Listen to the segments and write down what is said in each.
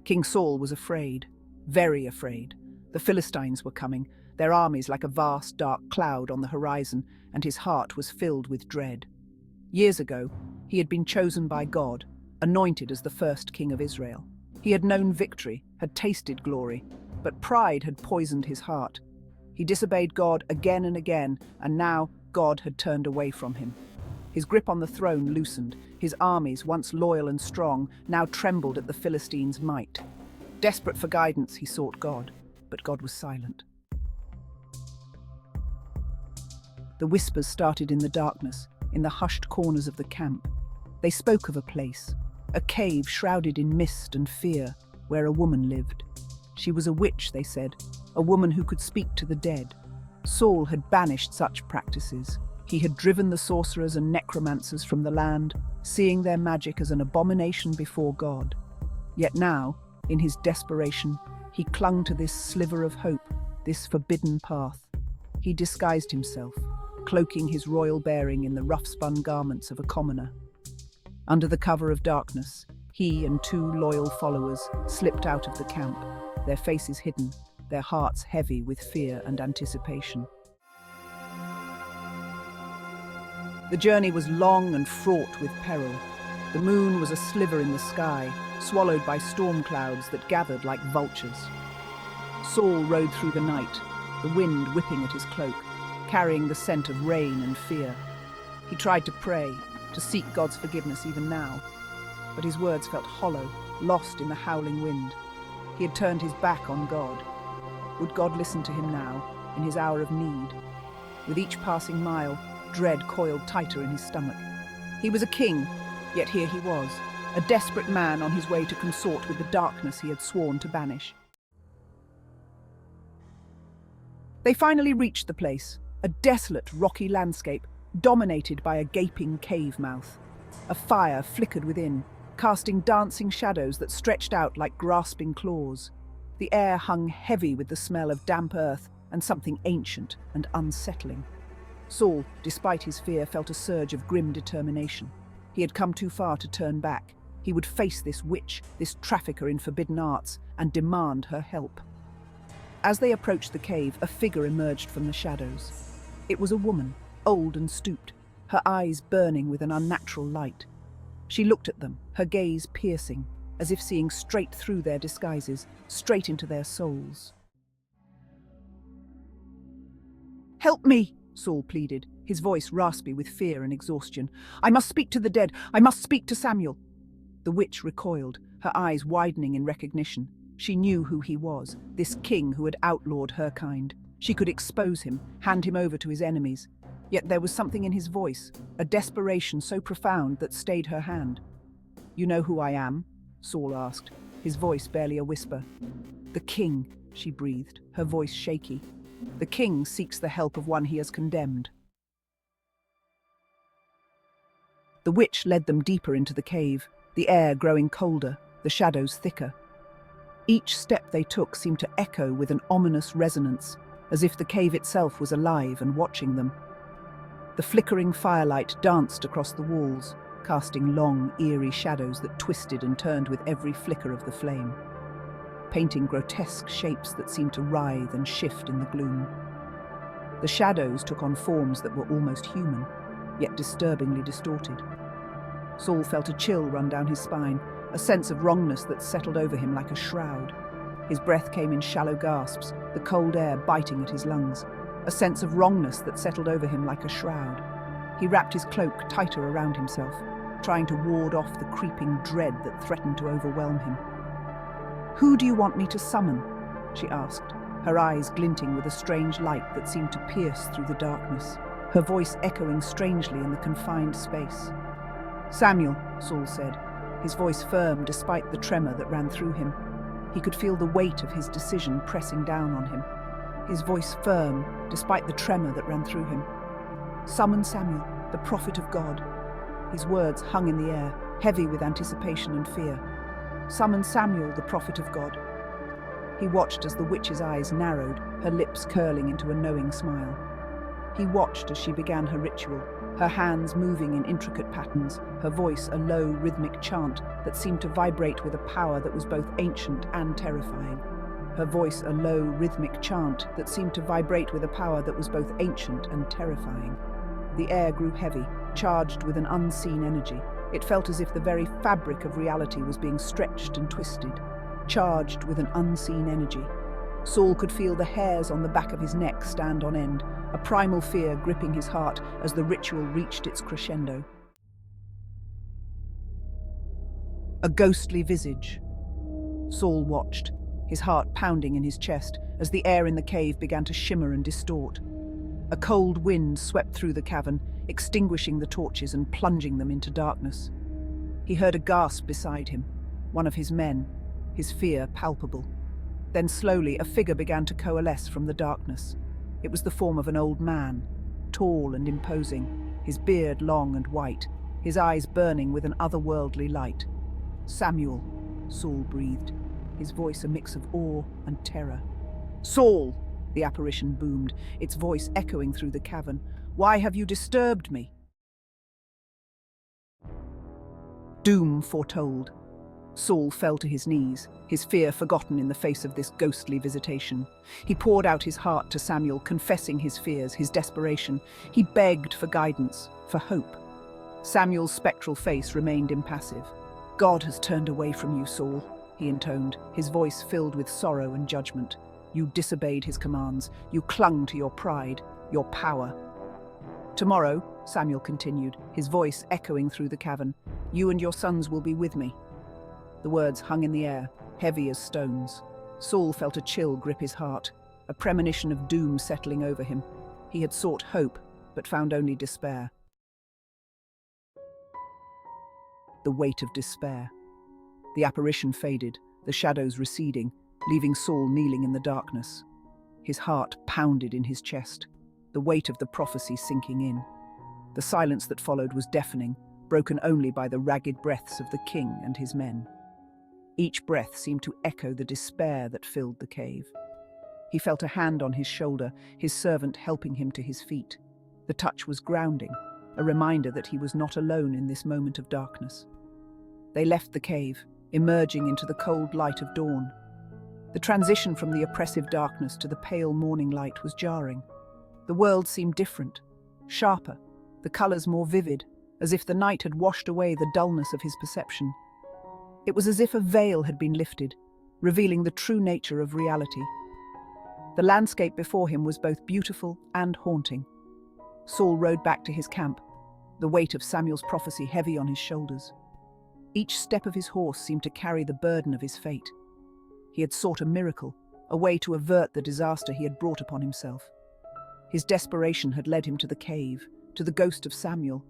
King Saul was afraid, very afraid. The Philistines were coming, their armies like a vast dark cloud on the horizon, and his heart was filled with dread. Years ago, he had been chosen by God, anointed as the first king of Israel. He had known victory, had tasted glory, but pride had poisoned his heart. He disobeyed God again and again, and now God had turned away from him. His grip on the throne loosened. His armies, once loyal and strong, now trembled at the Philistines' might. Desperate for guidance, he sought God, but God was silent. The whispers started in the darkness, in the hushed corners of the camp. They spoke of a place, a cave shrouded in mist and fear, where a woman lived. She was a witch, they said, a woman who could speak to the dead. Saul had banished such practices. He had driven the sorcerers and necromancers from the land, seeing their magic as an abomination before God. Yet now, in his desperation, he clung to this sliver of hope, this forbidden path. He disguised himself, cloaking his royal bearing in the rough-spun garments of a commoner. Under the cover of darkness, he and 2 loyal followers slipped out of the camp, their faces hidden, their hearts heavy with fear and anticipation. The journey was long and fraught with peril. The moon was a sliver in the sky, swallowed by storm clouds that gathered like vultures. Saul rode through the night, the wind whipping at his cloak, carrying the scent of rain and fear. He tried to pray, to seek God's forgiveness even now, but his words felt hollow, lost in the howling wind. He had turned his back on God. Would God listen to him now, in his hour of need? With each passing mile, dread coiled tighter in his stomach. He was a king, yet here he was, a desperate man on his way to consort with the darkness he had sworn to banish. They finally reached the place, a desolate, rocky landscape dominated by a gaping cave mouth. A fire flickered within, casting dancing shadows that stretched out like grasping claws. The air hung heavy with the smell of damp earth and something ancient and unsettling. Saul, despite his fear, felt a surge of grim determination. He had come too far to turn back. He would face this witch, this trafficker in forbidden arts, and demand her help. As they approached the cave, a figure emerged from the shadows. It was a woman, old and stooped, her eyes burning with an unnatural light. She looked at them, her gaze piercing, as if seeing straight through their disguises, straight into their souls. "Help me!" Saul pleaded, his voice raspy with fear and exhaustion. "I must speak to the dead. I must speak to Samuel." The witch recoiled, her eyes widening in recognition. She knew who he was, this king who had outlawed her kind. She could expose him, hand him over to his enemies. Yet there was something in his voice, a desperation so profound that stayed her hand. "You know who I am?" Saul asked, his voice barely a whisper. "The king," she breathed, her voice shaky. "The king seeks the help of one he has condemned." The witch led them deeper into the cave, the air growing colder, the shadows thicker. Each step they took seemed to echo with an ominous resonance, as if the cave itself was alive and watching them. The flickering firelight danced across the walls, casting long, eerie shadows that twisted and turned with every flicker of the flame, painting grotesque shapes that seemed to writhe and shift in the gloom. The shadows took on forms that were almost human, yet disturbingly distorted. Saul felt a chill run down his spine, a sense of wrongness that settled over him like a shroud. His breath came in shallow gasps, the cold air biting at his lungs. A sense of wrongness that settled over him like a shroud. He wrapped his cloak tighter around himself, trying to ward off the creeping dread that threatened to overwhelm him. "Who do you want me to summon?" she asked, her eyes glinting with a strange light that seemed to pierce through the darkness, her voice echoing strangely in the confined space. "Samuel," Saul said, his voice firm despite the tremor that ran through him. He could feel the weight of his decision pressing down on him. His voice firm despite the tremor that ran through him. "Summon Samuel, the prophet of God." His words hung in the air, heavy with anticipation and fear. "Summon Samuel, the prophet of God." He watched as the witch's eyes narrowed, her lips curling into a knowing smile. He watched as she began her ritual, her hands moving in intricate patterns, her voice a low, rhythmic chant that seemed to vibrate with a power that was both ancient and terrifying. Her voice a low, rhythmic chant that seemed to vibrate with a power that was both ancient and terrifying. The air grew heavy, charged with an unseen energy. It felt as if the very fabric of reality was being stretched and twisted, charged with an unseen energy. Saul could feel the hairs on the back of his neck stand on end, a primal fear gripping his heart as the ritual reached its crescendo. A ghostly visage. Saul watched, his heart pounding in his chest as the air in the cave began to shimmer and distort. A cold wind swept through the cavern, extinguishing the torches and plunging them into darkness. He heard a gasp beside him, one of his men, his fear palpable. Then slowly a figure began to coalesce from the darkness. It was the form of an old man, tall and imposing, his beard long and white, his eyes burning with an otherworldly light. "Samuel," Saul breathed, his voice a mix of awe and terror. "Saul!" the apparition boomed, its voice echoing through the cavern. "Why have you disturbed me?" Doom foretold. Saul fell to his knees, his fear forgotten in the face of this ghostly visitation. He poured out his heart to Samuel, confessing his fears, his desperation. He begged for guidance, for hope. Samuel's spectral face remained impassive. "God has turned away from you, Saul," he intoned, his voice filled with sorrow and judgment. "You disobeyed his commands. You clung to your pride, your power." "Tomorrow," Samuel continued, his voice echoing through the cavern, "you and your sons will be with me." The words hung in the air, heavy as stones. Saul felt a chill grip his heart, a premonition of doom settling over him. He had sought hope, but found only despair. The weight of despair. The apparition faded, the shadows receding, leaving Saul kneeling in the darkness. His heart pounded in his chest, the weight of the prophecy sinking in. The silence that followed was deafening, broken only by the ragged breaths of the king and his men. Each breath seemed to echo the despair that filled the cave. He felt a hand on his shoulder, his servant helping him to his feet. The touch was grounding, a reminder that he was not alone in this moment of darkness. They left the cave, emerging into the cold light of dawn. The transition from the oppressive darkness to the pale morning light was jarring. The world seemed different, sharper, the colors more vivid, as if the night had washed away the dullness of his perception. It was as if a veil had been lifted, revealing the true nature of reality. The landscape before him was both beautiful and haunting. Saul rode back to his camp, the weight of Samuel's prophecy heavy on his shoulders. Each step of his horse seemed to carry the burden of his fate. He had sought a miracle, a way to avert the disaster he had brought upon himself. His desperation had led him to the cave, to the ghost of Samuel.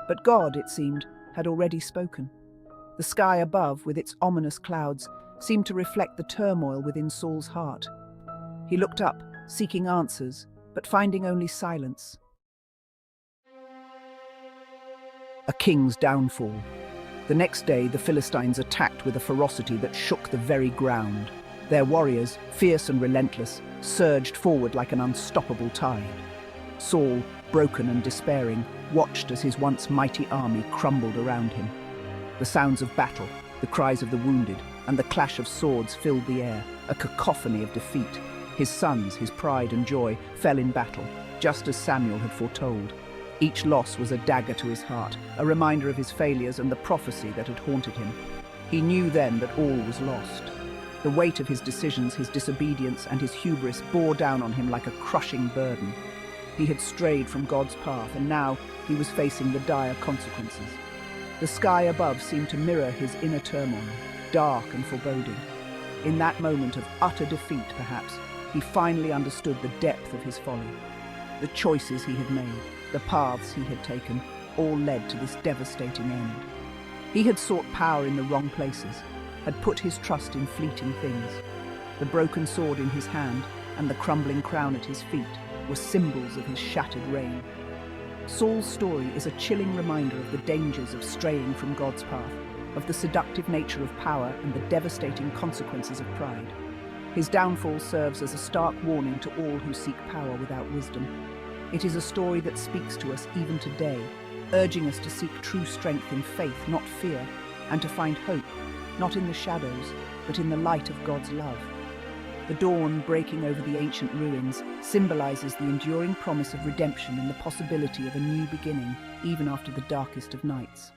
But God, it seemed, had already spoken. The sky above, with its ominous clouds, seemed to reflect the turmoil within Saul's heart. He looked up, seeking answers, but finding only silence. A king's downfall. The next day, the Philistines attacked with a ferocity that shook the very ground. Their warriors, fierce and relentless, surged forward like an unstoppable tide. Saul, broken and despairing, watched as his once mighty army crumbled around him. The sounds of battle, the cries of the wounded, and the clash of swords filled the air, a cacophony of defeat. His sons, his pride and joy, fell in battle, just as Samuel had foretold. Each loss was a dagger to his heart, a reminder of his failures and the prophecy that had haunted him. He knew then that all was lost. The weight of his decisions, his disobedience, and his hubris bore down on him like a crushing burden. He had strayed from God's path, and now he was facing the dire consequences. The sky above seemed to mirror his inner turmoil, dark and foreboding. In that moment of utter defeat, perhaps, he finally understood the depth of his folly. The choices he had made, the paths he had taken, all led to this devastating end. He had sought power in the wrong places, had put his trust in fleeting things. The broken sword in his hand and the crumbling crown at his feet were symbols of his shattered reign. Saul's story is a chilling reminder of the dangers of straying from God's path, of the seductive nature of power and the devastating consequences of pride. His downfall serves as a stark warning to all who seek power without wisdom. It is a story that speaks to us even today, urging us to seek true strength in faith, not fear, and to find hope, not in the shadows, but in the light of God's love. The dawn breaking over the ancient ruins symbolizes the enduring promise of redemption and the possibility of a new beginning, even after the darkest of nights.